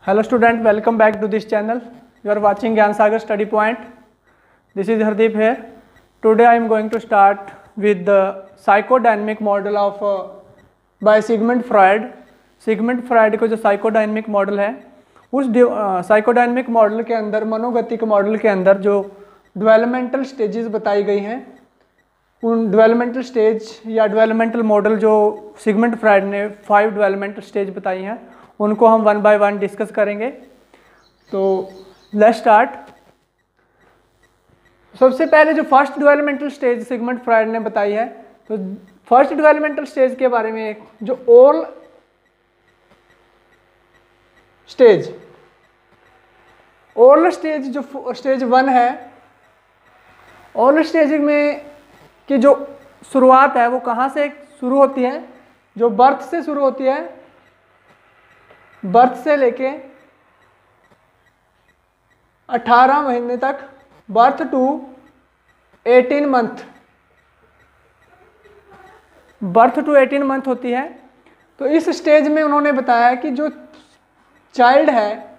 Hello student, welcome back to this channel. You are watching Gyan Sagar Study Point. This is Hardeep here. Today I am going to start with the psychodynamic model of by Sigmund Freud. Sigmund Freud को जो psychodynamic model है, उस psychodynamic model के अंदर, मनोगतिक model के अंदर जो developmental stages बताई गई हैं, उन डेवलपमेंटल स्टेज या डेवलपमेंटल मॉडल जो सिगमंड फ्रायड ने 5 डेवलपमेंटल स्टेज बताई हैं, उनको हम 1 बाय 1 डिस्कस करेंगे। तो लेट्स स्टार्ट। सबसे पहले जो first developmental stage Sigmund Freud ने बताई है, तो फर्स्ट डेवलपमेंटल स्टेज के बारे में जो ओरल स्टेज जो स्टेज 1 है, ओरल स्टेज में की जो शुरुआत है वो कहाँ से शुरू होती है? जो बर्थ से शुरू होती है, बर्थ से लेके 18 महीने तक, birth to 18 month, birth to 18 month होती है। तो इस स्टेज में उन्होंने बताया कि जो चाइल्ड है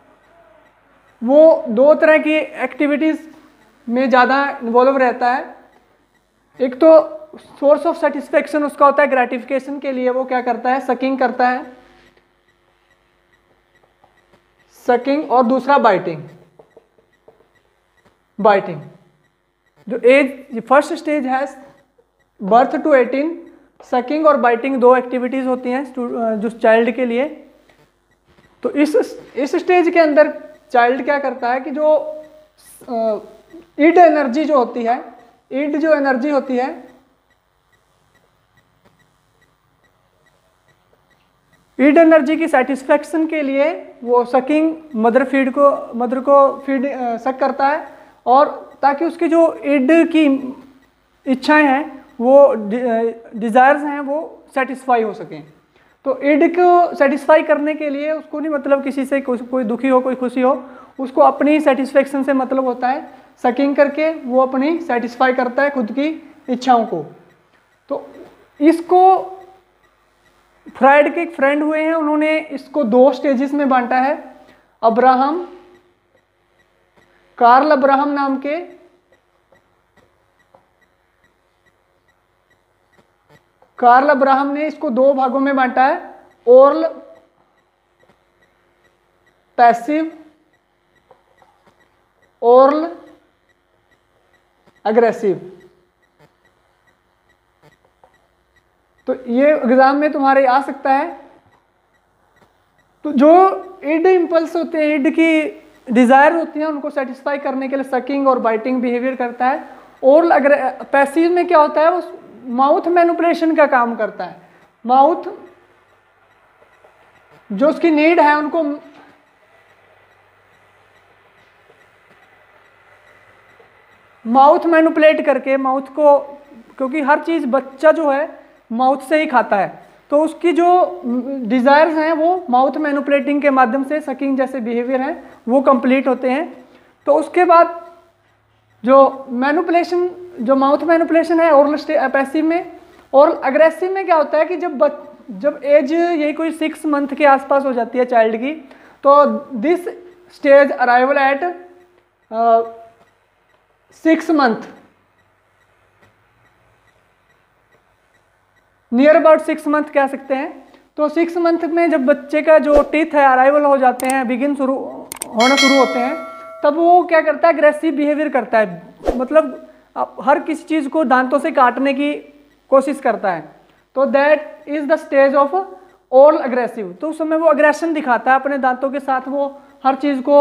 वो 2 तरह की एक्टिविटीज़ में ज़्यादा इन्वॉल्व रहता है। एक तो सोर्स ऑफ सेटिस्फेक्शन उसका होता है, ग्रेटिफिकेशन के लिए वो क्या करता है? सकिंग करता है, सकिंग, और दूसरा बाइटिंग। जो एज फर्स्ट स्टेज है बर्थ टू 18, सकिंग और बाइटिंग 2 एक्टिविटीज़ होती हैं जो चाइल्ड के लिए। तो इस स्टेज के अंदर चाइल्ड क्या करता है कि जो ईड एनर्जी जो होती है, ईड जो एनर्जी होती है, ईड एनर्जी की सेटिस्फैक्शन के लिए वो सकिंग, मदर को फीड सक करता है, और ताकि उसकी जो ईड की इच्छाएं हैं, वो डिज़ायर्स हैं, वो सेटिस्फाई हो सकें। तो ईड को सेटिस्फाई करने के लिए उसको नहीं मतलब किसी से कोई दुखी हो, कोई खुशी हो, उसको अपनी सेटिस्फेक्शन से मतलब होता है। सकिंग करके वो अपनी सेटिस्फाई करता है खुद की इच्छाओं को। तो इसको फ्रायड के एक फ्रेंड हुए हैं, उन्होंने इसको 2 स्टेजेस में बांटा है। कार्ल अब्राहम नाम के कार्ल अब्राहम ने इसको 2 भागों में बांटा है, ओरल पैसिव, ओरल अग्रेसिव। तो ये एग्जाम में तुम्हारे आ सकता है। तो जो ईड इम्पल्स होते हैं, ईड की डिजायर होती हैं, उनको सेटिस्फाई करने के लिए सकिंग और बाइटिंग बिहेवियर करता है। ओरल पैसिव में क्या होता है? वो माउथ मैनिपुलेशन का काम करता है। माउथ जो उसकी नीड है उनको माउथ मैनिपुलेट करके, माउथ को, क्योंकि हर चीज बच्चा जो है माउथ से ही खाता है, तो उसकी जो डिजायर्स हैं वो माउथ मैनिपुलेटिंग के माध्यम से, सकिंग जैसे बिहेवियर हैं, वो कंप्लीट होते हैं। तो उसके बाद जो मैनिपुलेशन, जो माउथ मैनिपुलेशन है ओरल पैसिव में। और अग्रेसिव में क्या होता है कि जब एज यही कोई 6 मंथ के आसपास हो जाती है चाइल्ड की, तो this stage arrival at 6 month, near about 6 month कह सकते हैं। तो 6 मंथ में जब बच्चे का जो टीथ है अराइवल हो जाते हैं, होना शुरू होते हैं, तब वो क्या करता है? अग्रेसिव बिहेवियर करता है, मतलब हर किसी चीज़ को दांतों से काटने की कोशिश करता है। तो that is the stage of oral aggressive. तो उस समय वो अग्रेशन दिखाता है, अपने दांतों के साथ वो हर चीज़ को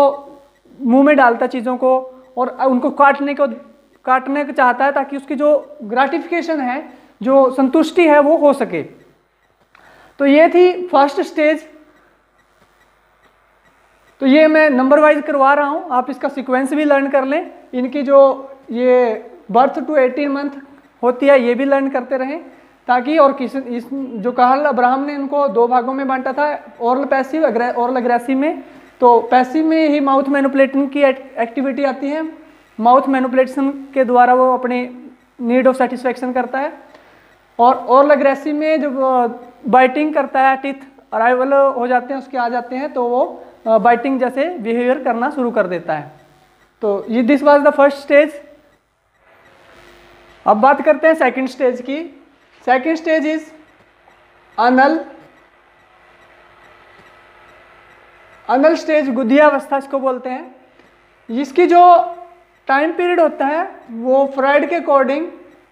मुंह में डालता है, चीज़ों को, और उनको काटने को चाहता है, ताकि उसकी जो ग्रेटिफिकेशन है, जो संतुष्टि है, वो हो सके। तो ये थी फर्स्ट स्टेज। तो ये मैं नंबर वाइज करवा रहा हूँ, आप इसका सीक्वेंस भी लर्न कर लें। इनकी जो ये बर्थ टू 18 मंथ होती है, ये भी लर्न करते रहें, ताकि और जो कार्ल अब्राहम ने इनको 2 भागों में बांटा था, ओरल पैसिव, ओरल अग्रेसिव में। तो पैसिव में ही माउथ मैनिपुलेटिंग की एक्टिविटी आती है, माउथ मैनिपुलेशन के द्वारा वो अपनी नीड ऑफ सेटिस्फेक्शन करता है। और ओरल अग्रेसिव में जब बाइटिंग करता है, टीथ अराइवल हो जाते हैं, उसके आ जाते हैं, तो वो बाइटिंग जैसे बिहेवियर करना शुरू कर देता है। तो ये this was the first stage. अब बात करते हैं सेकंड स्टेज की। Second stage is Anal. Anal stage गुद्धियावस्था इसको बोलते हैं। इसकी जो टाइम पीरियड होता है वो फ्राइड के अकॉर्डिंग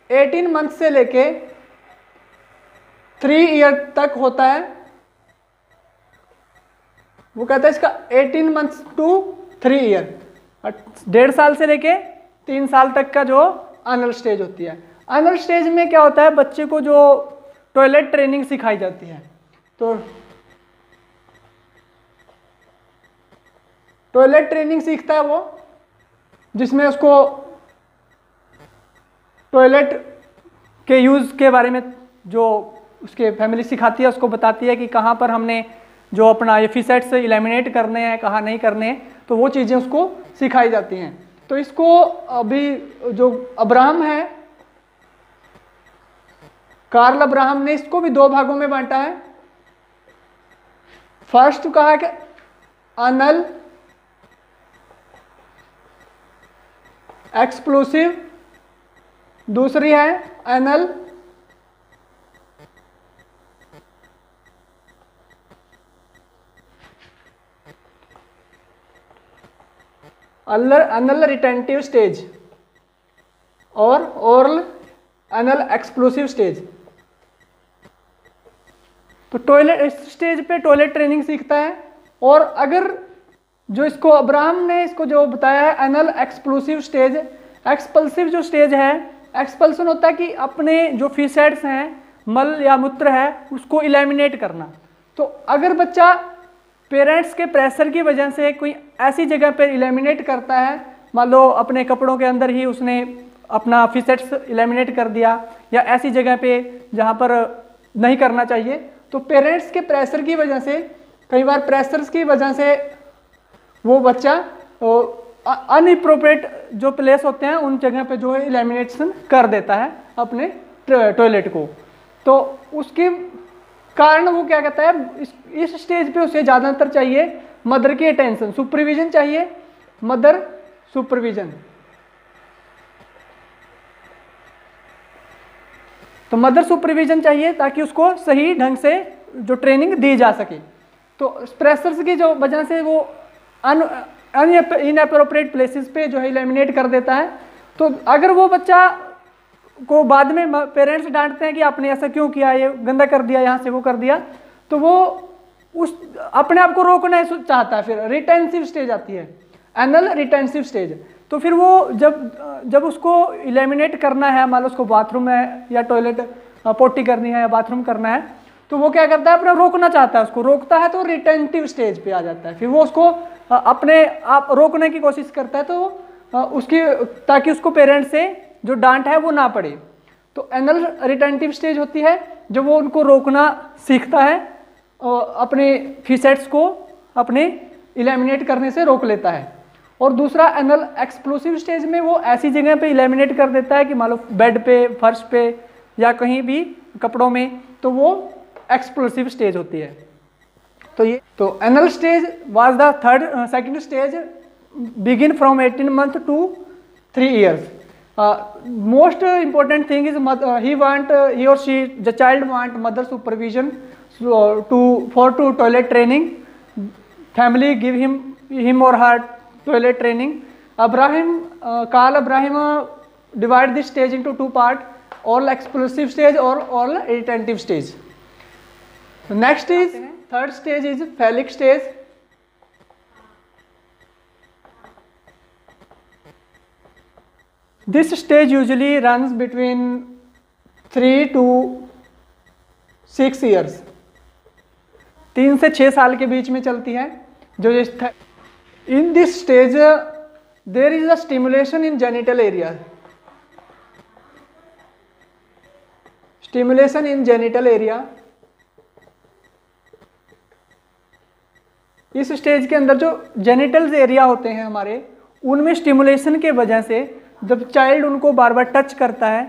18 मंथ से लेके 3 ईयर तक होता है। वो कहता है इसका 18 मंथ्स टू 3 ईयर, 1.5 साल से लेके 3 साल तक का जो अनल स्टेज होती है। अनल स्टेज में क्या होता है, बच्चे को जो टॉयलेट ट्रेनिंग सिखाई जाती है। तो टॉयलेट ट्रेनिंग सीखता है वो, जिसमें उसको टॉयलेट के यूज़ के बारे में जो उसके फैमिली सिखाती है, उसको बताती है कि कहाँ पर हमने जो अपना ये फिसेट्स एलिमिनेट करने हैं, कहाँ नहीं करने हैं, तो वो चीज़ें उसको सिखाई जाती हैं। तो इसको अभी जो अब्राहम है, कार्ल अब्राहम ने इसको भी 2 भागों में बांटा है। फर्स्ट कहा है कि अनल एक्सप्लोसिव, दूसरी है एनल अनल रिटेंटिव स्टेज और ओरल एनल एक्सप्लोसिव स्टेज। तो टॉयलेट, इस स्टेज पे टॉयलेट ट्रेनिंग सीखता है। और अगर जो इसको अब्राहम ने इसको जो बताया है एनल एक्सप्लोसिव स्टेज, एक्सपल्सिव जो स्टेज है, एक्सपल्सन होता है कि अपने जो फीसेट्स हैं, मल या मूत्र है, उसको इलिमिनेट करना। तो अगर बच्चा पेरेंट्स के प्रेशर की वजह से कोई ऐसी जगह पर इलिमिनेट करता है, मान लो अपने कपड़ों के अंदर ही उसने अपना फीसेट्स इलिमिनेट कर दिया, या ऐसी जगह पे जहाँ पर नहीं करना चाहिए, तो पेरेंट्स के प्रेशर की वजह से, कई बार प्रेशर्स की वजह से वो बच्चा अनअप्रोप्रिएट जो प्लेस होते हैं उन जगह पे जो है इलिमिनेशन कर देता है अपने टॉयलेट को। तो उसके कारण वो क्या कहता है, इस स्टेज पे उसे ज़्यादातर चाहिए मदर की अटेंशन, सुपरविजन चाहिए, मदर सुपरविजन। तो मदर सुपरविजन चाहिए ताकि उसको सही ढंग से जो ट्रेनिंग दी जा सके। तो प्रेशर्स की जो वजह से वो इनअप्रोप्रिएट प्लेसेस पे जो है इलिमिनेट कर देता है। तो अगर वो बच्चा को बाद में पेरेंट्स डांटते हैं कि आपने ऐसा क्यों किया, ये गंदा कर दिया, यहाँ से वो कर दिया, तो वो उस अपने आप को रोकना चाहता है। फिर रिटेंसिव स्टेज आती है, एनल रिटेंसिव स्टेज। तो फिर वो जब उसको इलिमिनेट करना है, मान लो उसको बाथरूम है या टॉयलेट पोटी करनी है या बाथरूम करना है, तो वो क्या करता है, अपना रोकना चाहता है, उसको रोकता है तो रिटेंटिव स्टेज पे आ जाता है। फिर वो उसको अपने आप रोकने की कोशिश करता है, तो उसकी ताकि उसको पेरेंट्स से जो डांट है वो ना पड़े। तो एनल रिटेंटिव स्टेज होती है जब वो उनको रोकना सीखता है, अपने फीसेट्स को अपने इलिमिनेट करने से रोक लेता है। और दूसरा एनल एक्सप्लोसिव स्टेज में वो ऐसी जगह पे इलिमिनेट कर देता है कि मान लो बेड पे, फर्श पे या कहीं भी कपड़ों में, तो वो एक्सप्लोसिव स्टेज होती है। तो ये तो anal stage was the second stage, begin from 18 month to 3 years. Most important thing is he or she, the child want mother supervision for toilet training. Family give him or her toilet training. Karl Abraham divide this stage into 2 parts: oral explosive stage or oral retentive stage. Next is third stage is phallic stage. This stage usually runs between 3 to 6 years. 3 से 6 साल के बीच में चलती है। In this stage there is a stimulation in genital area. Stimulation in genital area. इस stage के अंदर जो जेनिटल्स एरिया होते हैं हमारे, उनमें स्टिमुलेशन के वजह से जब चाइल्ड उनको बार बार टच करता है,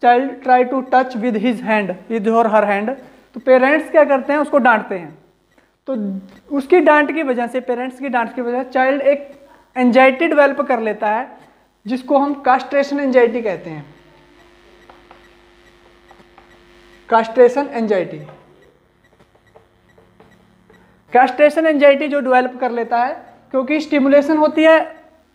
child try to touch with his hand, with और हर हैंड, तो पेरेंट्स क्या करते हैं, उसको डांटते हैं। तो उसकी डांट की वजह से, पेरेंट्स की डांट की वजह से चाइल्ड एक एंजाइटी डेवलप कर लेता है, जिसको हम कास्ट्रेशन एंजाइटी कहते हैं। कास्ट्रेशन एंजाइटी, कास्ट्रेशन एंजाइटी जो डेवलप कर लेता है क्योंकि स्टिमुलेशन होती है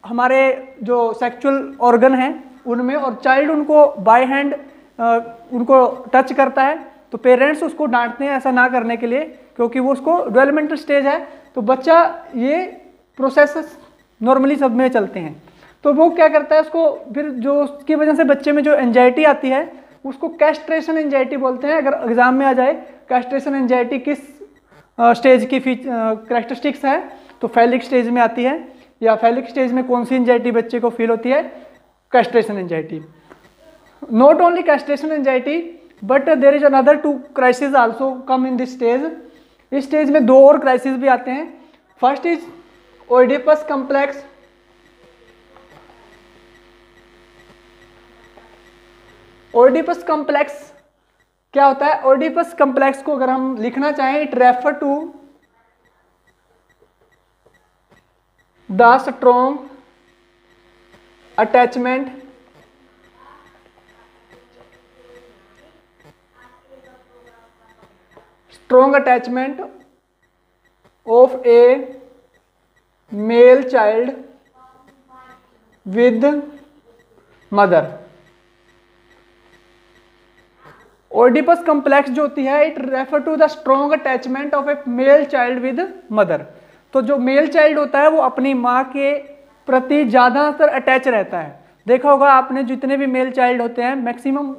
हमारे जो सेक्सुअल ऑर्गन हैं उनमें, और चाइल्ड उनको बाय हैंड उनको टच करता है, तो पेरेंट्स उसको डांटते हैं ऐसा ना करने के लिए, क्योंकि वो उसको डेवलपमेंटल स्टेज है, तो बच्चा ये प्रोसेस नॉर्मली सब में चलते हैं। तो वो क्या करता है, उसको फिर जो उसकी वजह से बच्चे में जो एंजाइटी आती है उसको कैस्ट्रेशन एंजाइटी बोलते हैं। अगर एग्जाम में आ जाए कैस्ट्रेशन एंजाइटी किस स्टेज की कैरेक्टरिस्टिक्स है, तो फैलिक स्टेज में आती है, या फैलिक स्टेज में कौन सी एंजाइटी बच्चे को फील होती है, castration anxiety. Not only castration anxiety but there is another 2 crisis also come in this stage. इस स्टेज में 2 और क्राइसिस भी आते हैं। First is Oedipus complex. Oedipus complex क्या होता है? ओइडिपस कॉम्प्लेक्स को अगर हम लिखना चाहें, it refer to the strong attachment of a male child with mother। Oedipus complex जो होती है, it refer to the strong attachment of a male child with mother. तो जो मेल चाइल्ड होता है वो अपनी माँ के प्रति ज़्यादातर अटैच रहता है। देखा होगा आपने, जितने भी मेल चाइल्ड होते हैं मैक्सिमम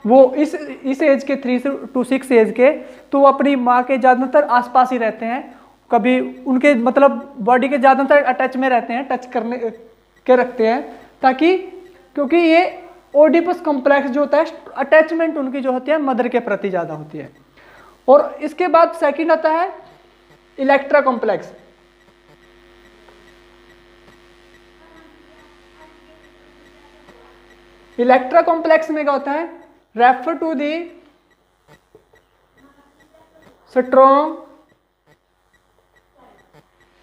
वो इस एज के 3 to 6 एज के, तो वो अपनी माँ के ज़्यादातर आसपास ही रहते हैं, कभी उनके मतलब बॉडी के ज़्यादातर अटैच में रहते हैं, टच करने के रखते हैं, ताकि क्योंकि ये ओइडिपस कॉम्प्लेक्स जो होता है अटैचमेंट उनकी जो होती है मदर के प्रति ज़्यादा होती है। और इसके बाद सेकंड आता है इलेक्ट्रा कॉम्प्लेक्स। इलेक्ट्रा कॉम्प्लेक्स में क्या होता है? Refer to the strong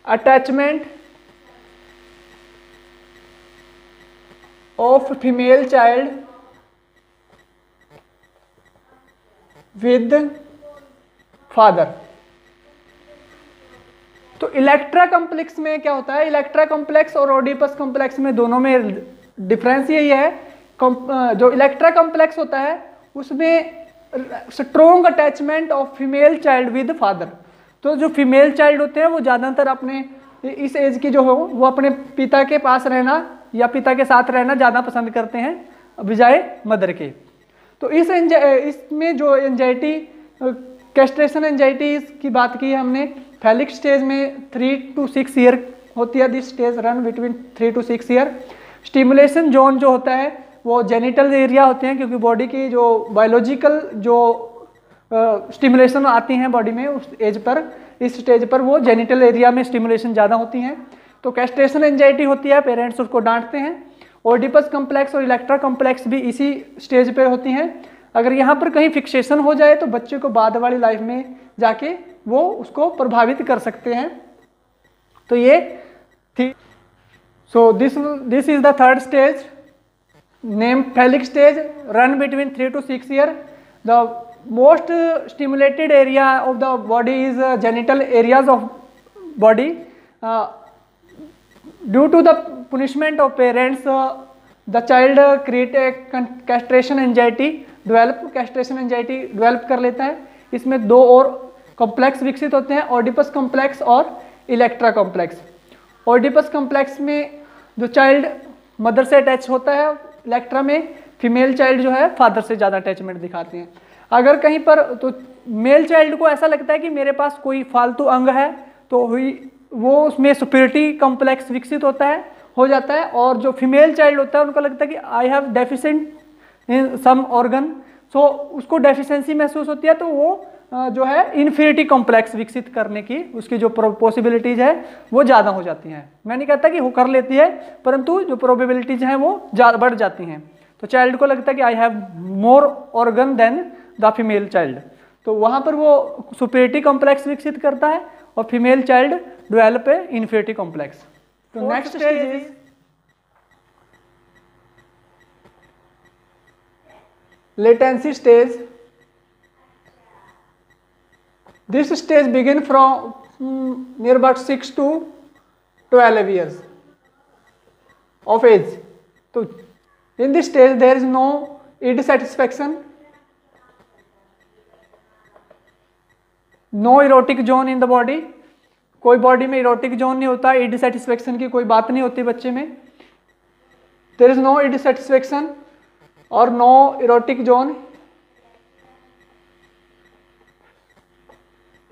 attachment of female child with father. तो इलेक्ट्रा कॉम्प्लेक्स में क्या होता है? इलेक्ट्रा कॉम्प्लेक्स और ओइडिपस कॉम्प्लेक्स में दोनों में डिफरेंस यही है, जो इलेक्ट्रा कॉम्प्लेक्स होता है उसमें strong attachment of female child with father. तो जो फीमेल चाइल्ड होते हैं वो ज़्यादातर अपने इस एज की जो हो वो अपने पिता के पास रहना या पिता के साथ रहना ज़्यादा पसंद करते हैं बजाय मदर के। तो इसमें जो एंजाइटी, कैस्ट्रेशन एंजाइटी की बात की हमने, फैलिक स्टेज में 3 to 6 ईयर होती है, this stage run between 3 to 6 year. Stimulation zone जो होता है वो जेनिटल एरिया होते हैं, क्योंकि बॉडी की जो बायोलॉजिकल जो स्टिमुलेशन आती हैं बॉडी में उस एज पर, इस स्टेज पर वो जेनिटल एरिया में स्टिमुलेशन ज़्यादा होती हैं। तो कैस्ट्रेशन एंजाइटी होती है, पेरेंट्स उसको डांटते हैं। ओइडिपस कॉम्प्लेक्स और इलेक्ट्रा कॉम्प्लेक्स भी इसी स्टेज पे होती हैं। अगर यहाँ पर कहीं फिक्सेशन हो जाए तो बच्चे को बाद वाली लाइफ में जाके वो उसको प्रभावित कर सकते हैं। तो ये थी। So this is the third stage name phallic stage, run between 3 to 6 years. The most stimulated area of the body is genital areas of body. Due to the punishment of parents, the child create a castration anxiety develop कर लेता है। इसमें 2 और complex विकसित होते हैं, ओइडिपस complex और Electra complex. Oedipus complex में जो चाइल्ड मदर से अटैच होता है, इलेक्ट्रा में फीमेल चाइल्ड जो है फादर से ज़्यादा अटैचमेंट दिखाते हैं। अगर कहीं पर तो मेल चाइल्ड को ऐसा लगता है कि मेरे पास कोई फालतू अंग है, तो वो उसमें सुपीरियरिटी कॉम्प्लेक्स विकसित हो जाता है। और जो फीमेल चाइल्ड होता है उनको लगता है कि I have deficient in some organ, so उसको डेफिशिएंसी महसूस होती है, तो वो जो है इन्फीरिटी कॉम्प्लेक्स विकसित करने की उसकी जो पॉसिबिलिटीज है वो ज़्यादा हो जाती हैं। मैं नहीं कहता कि वो कर लेती है, परंतु जो प्रोबेबिलिटीज हैं वो बढ़ जाती हैं। तो चाइल्ड को लगता है कि I have more organ than the female child, तो वहाँ पर वो सुपीरियरिटी कॉम्प्लेक्स विकसित करता है और female child develop a infinity complex. तो next stage is latency stage. This stage begin from near about 6 to 12 years of age. So in this stage there is no id satisfaction, no erotic zone in the body. कोई body में erotic zone नहीं होता, id satisfaction की कोई बात नहीं होती बच्चे में. There is no id satisfaction और no erotic zone.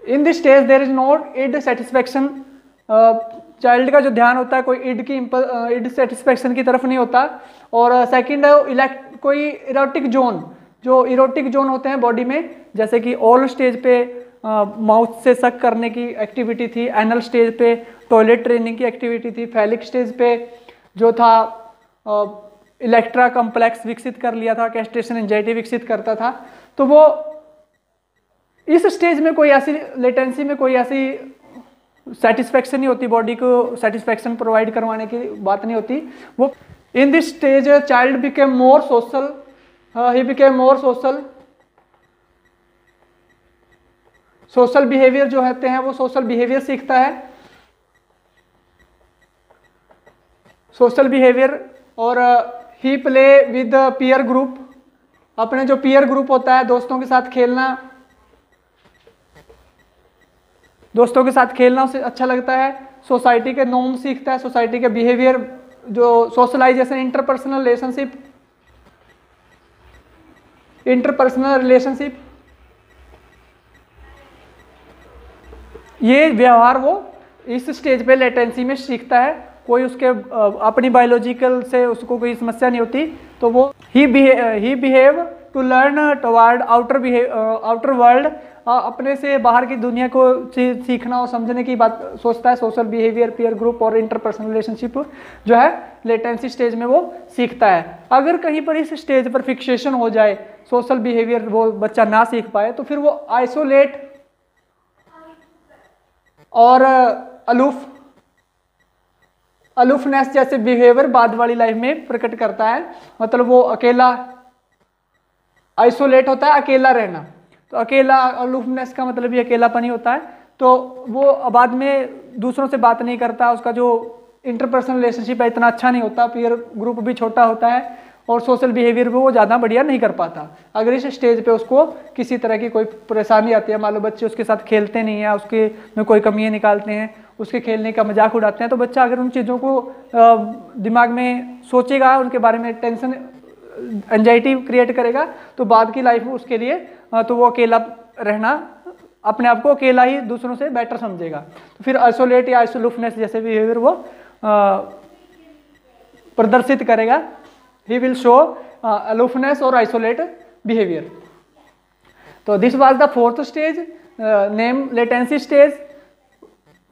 In this stage there is no id satisfaction. Child का जो ध्यान होता है कोई इड सेटिस्फैक्शन की तरफ नहीं होता. और सेकंड है कोई इरोटिक जोन, जो इरोटिक जोन होते हैं बॉडी में, जैसे कि ओरल स्टेज पे माउथ से सक करने की एक्टिविटी थी, एनल स्टेज पे टॉयलेट ट्रेनिंग की एक्टिविटी थी, फैलिक स्टेज पे जो था इलेक्ट्रा कॉम्प्लेक्स विकसित कर लिया था, कैस्ट्रेशन एंजाइटी विकसित करता था. तो वो इस स्टेज में कोई ऐसी लेटेंसी में कोई ऐसी सेटिस्फैक्शन नहीं होती, बॉडी को सेटिस्फैक्शन प्रोवाइड करवाने की बात नहीं होती. वो इन this stage child became more social, he became more social. Social behaviour जो होते हैं वो सोशल बिहेवियर सीखता है, सोशल बिहेवियर. और ही प्ले विद पीयर ग्रुप, अपने जो पीयर ग्रुप होता है दोस्तों के साथ खेलना, दोस्तों के साथ खेलना उसे अच्छा लगता है. सोसाइटी के नॉर्म सीखता है, सोसाइटी के बिहेवियर, जो सोशलाइजेशन, इंटरपर्सनल रिलेशनशिप, ये व्यवहार वो इस स्टेज पे लेटेंसी में सीखता है. कोई उसके अपनी बायोलॉजिकल से उसको कोई समस्या नहीं होती. तो वो ही behave to learn toward outer world, अपने से बाहर की दुनिया को सीखना और समझने की बात सोचता है. सोशल बिहेवियर, पीयर ग्रुप और इंटरपर्सनल रिलेशनशिप जो है लेटेंसी स्टेज में वो सीखता है. अगर कहीं पर इस स्टेज पर फिक्सेशन हो जाए, सोशल बिहेवियर वो बच्चा ना सीख पाए, तो फिर वो आइसोलेट और अलूफनेस जैसे बिहेवियर बाद वाली लाइफ में प्रकट करता है. मतलब वो अकेला, आइसोलेट होता है, अकेला रहना. तो अकेला, अलूफनेस का मतलब भी अकेलापन ही होता है. तो वो बाद में दूसरों से बात नहीं करता, उसका जो इंटरपर्सनल रिलेशनशिप है इतना अच्छा नहीं होता, पीयर ग्रुप भी छोटा होता है और सोशल बिहेवियर भी वो ज़्यादा बढ़िया नहीं कर पाता. अगर इस स्टेज पे उसको किसी तरह की कोई परेशानी आती है, मान लो बच्चे उसके साथ खेलते नहीं है, उसके में कोई कमियाँ निकालते हैं, उसके खेलने का मजाक उड़ाते हैं, तो बच्चा अगर उन चीज़ों को दिमाग में सोचेगा, उनके बारे में टेंशन, एंजाइटी क्रिएट करेगा, तो बाद की लाइफ उसके लिए तो वो अकेला रहना, अपने आप को अकेला ही दूसरों से बेटर समझेगा. तो फिर आइसोलेट या आइसोलूफनेस जैसे बिहेवियर वो प्रदर्शित करेगा. He will show aloofness or isolate behavior. So this was the fourth stage, named latency stage.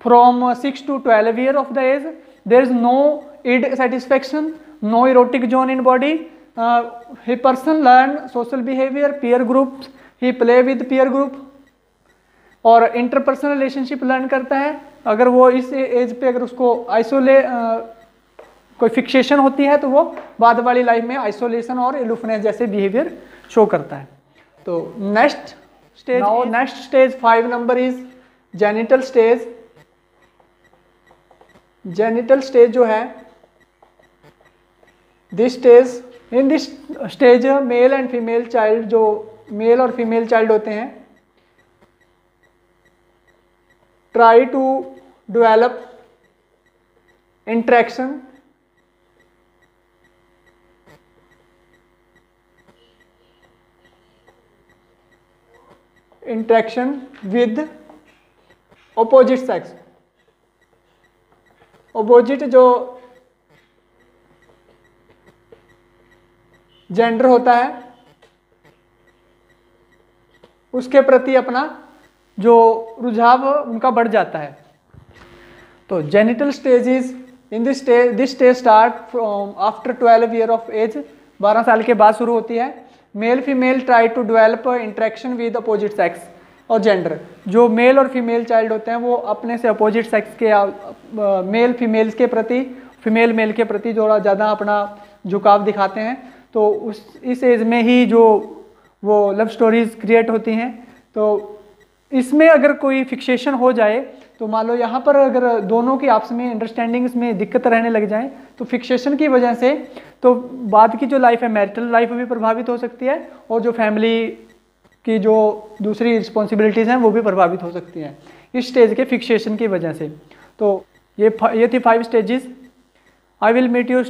From 6 to 12 years of the age, there is no id satisfaction, no erotic zone in body. He person learn social behavior, peer groups, he play with peer group और interpersonal relationship learn करता है. अगर वो इस as पे अगर उसको कोई फिक्सेशन होती है तो वो बाद वाली लाइफ में आइसोलेशन और एलूफनेस जैसे बिहेवियर शो करता है. तो next stage 5 number is genital stage. Genital stage जो है, in this stage male and female child, जो मेल और फीमेल चाइल्ड होते हैं, try to develop interaction with opposite sex. Opposite जो जेंडर होता है उसके प्रति अपना जो रुझाव उनका बढ़ जाता है. तो genital stage is in this stage start after 12 year of age, 12 साल के बाद शुरू होती है. Male female try to develop interaction with opposite sex. और जेंडर, जो मेल और फीमेल चाइल्ड होते हैं वो अपने से अपोजिट सेक्स के मेल फीमेल्स के प्रति, फीमेल मेल के प्रति जो ज़्यादा अपना झुकाव दिखाते हैं, तो इस एज में ही जो वो लव स्टोरीज क्रिएट होती हैं। तो इसमें अगर कोई फिक्सेशन हो जाए, तो मान लो यहाँ पर अगर दोनों की आपस में अंडरस्टैंडिंग्स में दिक्कत रहने लग जाए, तो फिक्सेशन की वजह से तो बाद की जो लाइफ है, मैरिटल लाइफ भी प्रभावित हो सकती है, और जो फैमिली की जो दूसरी रिस्पॉन्सिबिलिटीज़ हैं वो भी प्रभावित हो सकती हैं इस स्टेज के फिक्सेशन की वजह से। तो ये थी 5 stages. I will meet you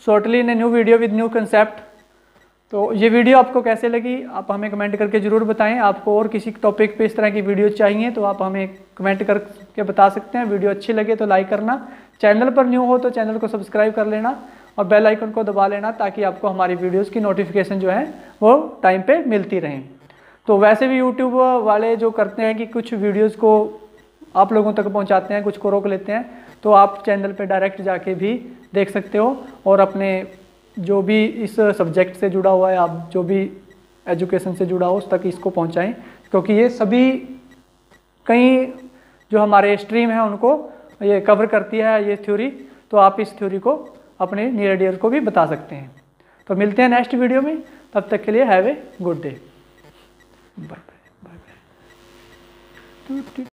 shortly in a new video with new concept. तो ये वीडियो आपको कैसे लगी आप हमें कमेंट करके ज़रूर बताएं। आपको और किसी टॉपिक पे इस तरह की वीडियो चाहिए तो आप हमें कमेंट करके बता सकते हैं। वीडियो अच्छी लगे तो लाइक करना, चैनल पर न्यू हो तो चैनल को सब्सक्राइब कर लेना और बेल आइकन को दबा लेना, ताकि आपको हमारी वीडियोज़ की नोटिफिकेशन जो है वो टाइम पर मिलती रहें। तो वैसे भी यूट्यूब वाले जो करते हैं कि कुछ वीडियोज़ को आप लोगों तक पहुँचाते हैं, कुछ को रोक लेते हैं, तो आप चैनल पर डायरेक्ट जाके भी देख सकते हो और अपने जो भी इस सब्जेक्ट से जुड़ा हुआ है, आप जो भी एजुकेशन से जुड़ा हो उस तक इसको पहुंचाएं, क्योंकि ये सभी कई जो हमारे स्ट्रीम है उनको ये कवर करती है ये थ्योरी। तो आप इस थ्योरी को अपने नियर डियर को भी बता सकते हैं। तो मिलते हैं नेक्स्ट वीडियो में, तब तक के लिए have a good day, bye bye.